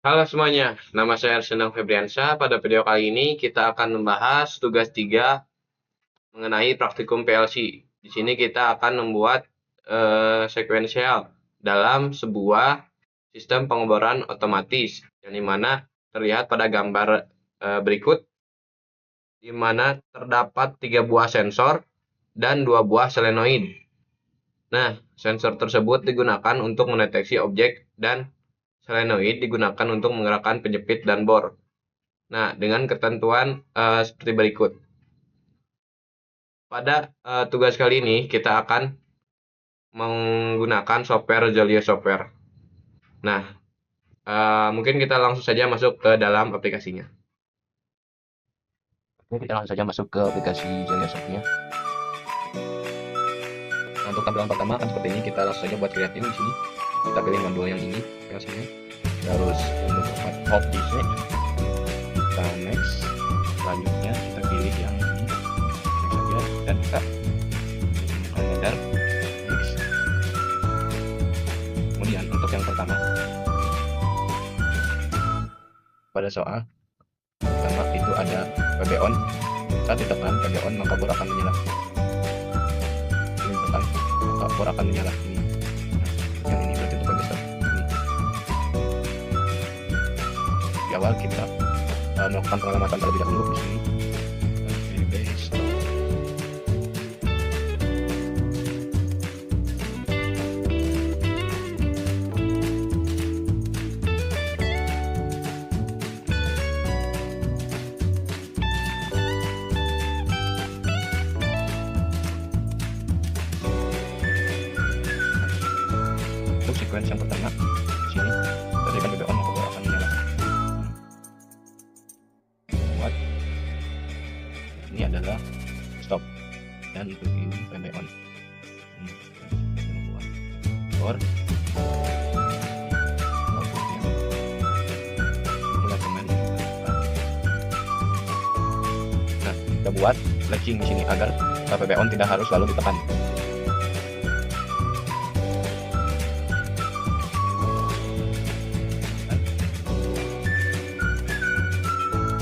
Halo semuanya, nama saya Arsenal Febriansyah. Pada video kali ini kita akan membahas tugas 3 mengenai praktikum PLC. Di sini kita akan membuat sekuensial dalam sebuah sistem pengeboran otomatis, yang dimana terlihat pada gambar berikut, di mana terdapat 3 buah sensor dan 2 buah solenoid. Nah, sensor tersebut digunakan untuk mendeteksi objek dan solenoid digunakan untuk menggerakkan penjepit dan bor. Nah, dengan ketentuan seperti berikut. Pada tugas kali ini kita akan menggunakan software Jolio Software. Nah, mungkin kita langsung saja masuk ke dalam aplikasinya. Oke, kita langsung saja masuk ke aplikasi Jolio Software. Nah, untuk tampilan pertama akan seperti ini. Kita langsung saja buat creating di sini. Kita pilih modul yang ini, PLC-nya. Terus untuk hop DC, kita next. Selanjutnya kita pilih yang ini, next saja, dan kita header, next. Kemudian untuk yang pertama, pada soal pertama itu ada PB on. Saat ditekan PB on maka bor akan menyala. Ini tekan maka bor akan menyala. Ini yang ini berarti untuk PB stop. Ini di awal kita melakukan pengamatan terlebih dahulu di sini. PB stop. Untuk sequence yang pertama di sini kita tekan PB on maka bor akan menyala. Buat ini adalah stop, dan untuk ini PB on. Ini buat bor outputnya mulai kembali. Nah, kita buat latching di sini agar PB on tidak harus selalu ditekan.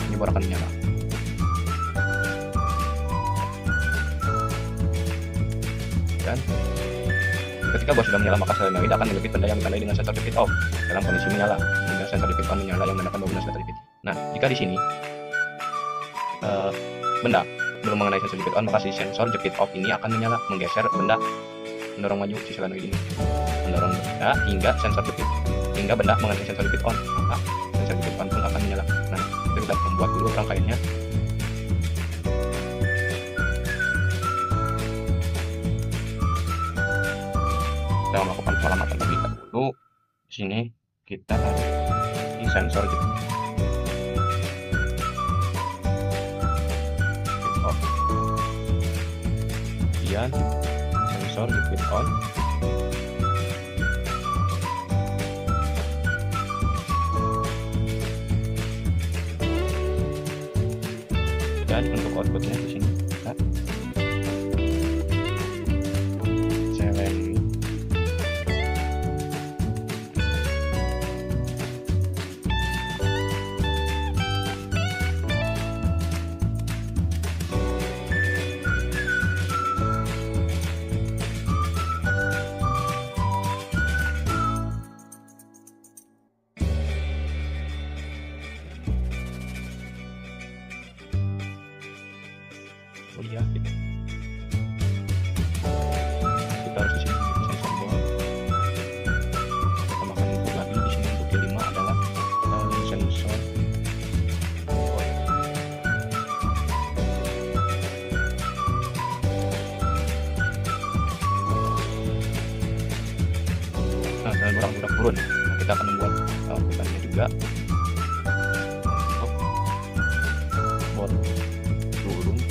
Ini bor akan menyala. Dan ketika bor sudah menyala maka solenoid akan menyelipit benda yang ditandai dengan sensor jepit off dalam kondisi menyala, hingga sensor jepit on menyala yang menandakan bahwa benda sudah terjepit. Nah, jika di sini benda belum mengenai sensor jepit on, maka si sensor jepit off ini akan menyala, menggeser benda, mendorong maju si solenoid ini, mendorong benda hingga benda mengenai sensor jepit on, maka sensor jepit on pun akan menyala. Nah, kita membuat dulu rangkaiannya. Kita melakukan pengamatan terlebih dahulu. Di sini kita di sensor jepit off, kemudian sensor jepit on, dan untuk outputnya di sini kita selen. Oh iya, kita harus di sini sensor bor. Kita tambahkan input lagi di sini. Untuk yang 5 adalah sensor bor. Nah, dan burak-burak turun. Nah, kita akan membuat outputannya juga untuk bor turun.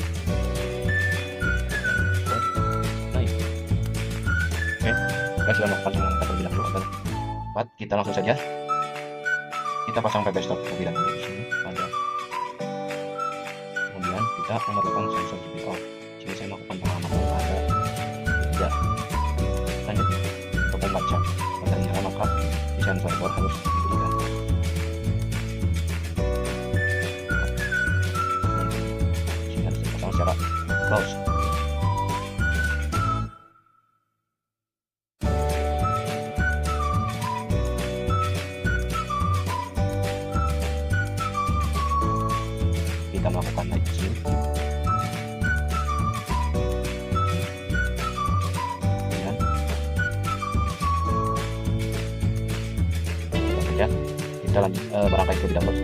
Kita sudah melakukan pengamatan terlebih dahulu agar cepat. Kita langsung saja kita pasang PB stop terlebih dahulu di sini ada. Kemudian kita memerlukan sensor jepit off. Jadi saya melakukan pengamatan pada 3. Selanjutnya untuk membaca ternyata maka di sensor bor harus diberikan. melakukan naik ke sini. Kemudian saja kita lanjut merangkai ke bidang bor.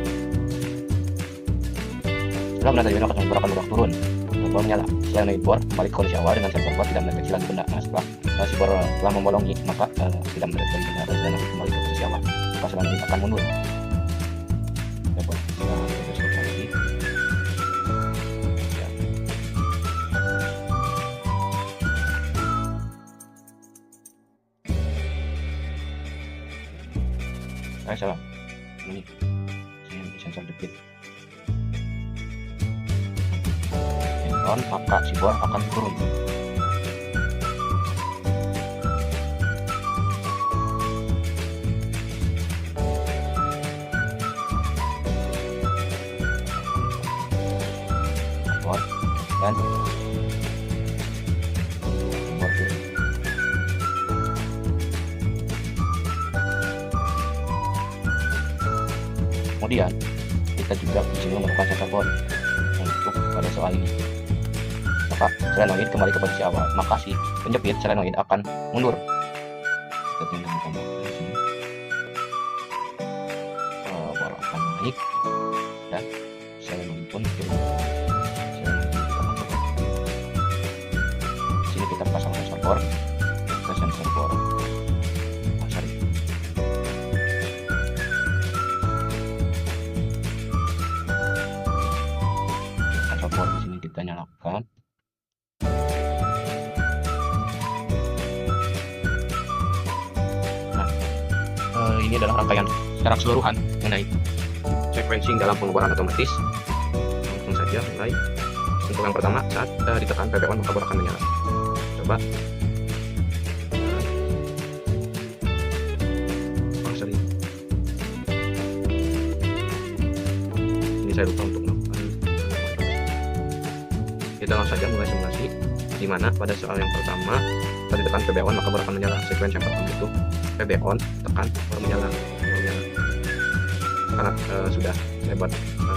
Setelah benar tadi maka sensor bor akan bergerak turun dan bor menyala. Setelah naik bor kembali ke kondisi awal dengan sensor bor tidak mendeteksi lagi benda. Nah, setelah si bor telah membolongi maka tidak mendeteksi lagi benda dan sudah naik kembali ke posisi awal. Maka selanjutnya akan mundur. Ya, bor. Salah ini sensor jepit on, maka si bor akan turun. Bor dan bor turun. Kemudian kita juga di sini menggunakan sensor bor untuk pada soal ini. Maka solenoid kembali ke posisi awal, maka si penjepit solenoid akan mundur. Kita tinggal tambah di sini. Bor akan naik dan solenoid pun turun. Di sini kita pasang sensor bor ke sensor bor. Bor di sini kita nyalakan. Nah, ini adalah rangkaian secara keseluruhan mengenai sequencing dalam pengeboran otomatis. Langsung saja mulai. Untuk yang pertama, saat ditekan PB on maka bor akan menyala. Coba. Oh, sorry. Ini saya lupa untuk kita langsung saja mulai simulasi, di mana pada soal yang pertama saat ditekan PB on maka bor akan menyala. Sequence yang pertama itu PB on, tekan, bor menyala. Karena sudah saya buat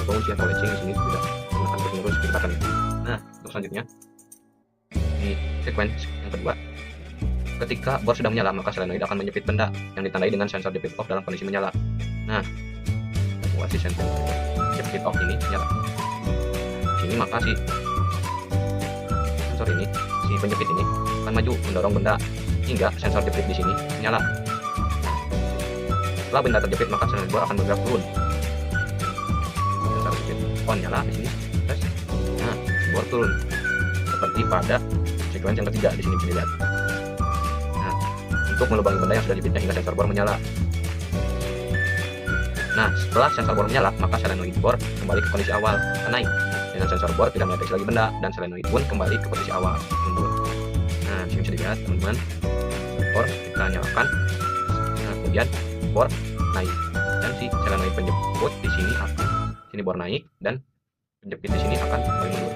penguncian atau latching di sini tidak menggunakan terus-menerus kecepatan. Nah, untuk selanjutnya ini sequence yang kedua. Ketika bor sudah menyala maka solenoid akan menjepit benda yang ditandai dengan sensor jepit off dalam kondisi menyala. Nah, buat si sensor jepit off ini menyala. Di sini maka si sensor ini, si penjepit ini akan maju mendorong benda hingga sensor jepit di sini menyala. Setelah benda terjepit maka solenoid bor akan bergerak turun. Sensor jepit on nyala di sini, tes. Nah, bor turun seperti pada sequence yang ketiga di sini bisa dilihat. Nah, untuk melubangi benda yang sudah jepitnya hingga sensor bor menyala. Nah, setelah sensor bor menyala maka solenoid bor kembali ke kondisi awal, naik. Dengan sensor bor tidak mendeteksi lagi benda dan solenoid pun kembali ke posisi awal, mundur. Nah, sini bisa dilihat teman-teman, bor kita nyalakan. Nah, kemudian bor naik dan si solenoid penjepit di sini akan bor naik dan penjepit di sini akan kembali mundur.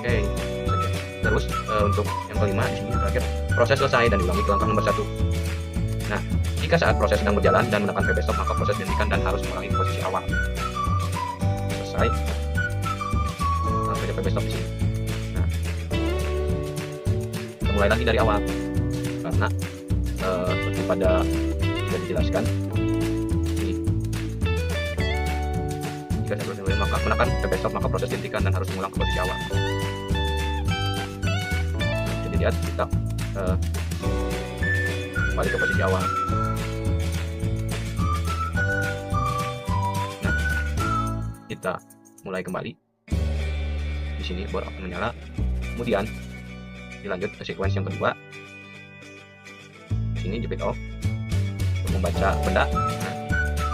Oke, saja. Terus untuk yang kelima di sini terakhir proses selesai dan diulangi ke langkah nomor 1. Nah, jika saat proses sedang berjalan dan menekan PB stop maka proses dihentikan dan harus mengulangi posisi awal. Selesai. PB stop di sini. Nah, kita mulai lagi dari awal karena seperti pada sudah dijelaskan, jika saya proses maka menekan PB stop maka proses dihentikan dan harus mengulang ke posisi awal. Nah, jadi lihat kita kembali ke posisi awal. Nah, kita mulai kembali. Di sini bor akan menyala. Kemudian dilanjut ke sequence yang kedua. Di sini jepit off untuk membaca benda. Nah,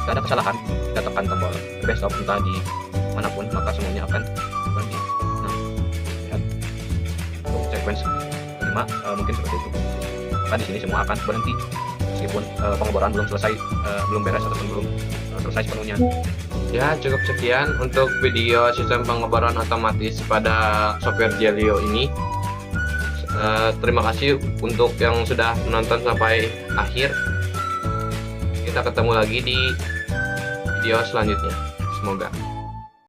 jika ada kesalahan, kita tekan tombol PB stop entah di manapun maka semuanya akan berhenti. Nah, lihat untuk sequence kelima mungkin seperti itu. Maka di sini semua akan berhenti meskipun pengeboran belum selesai, belum beres ataupun belum selesai sepenuhnya. Ya, cukup sekian untuk video sistem pengeboran otomatis pada software Jelio ini. Terima kasih untuk yang sudah menonton sampai akhir. Kita ketemu lagi di video selanjutnya. Semoga.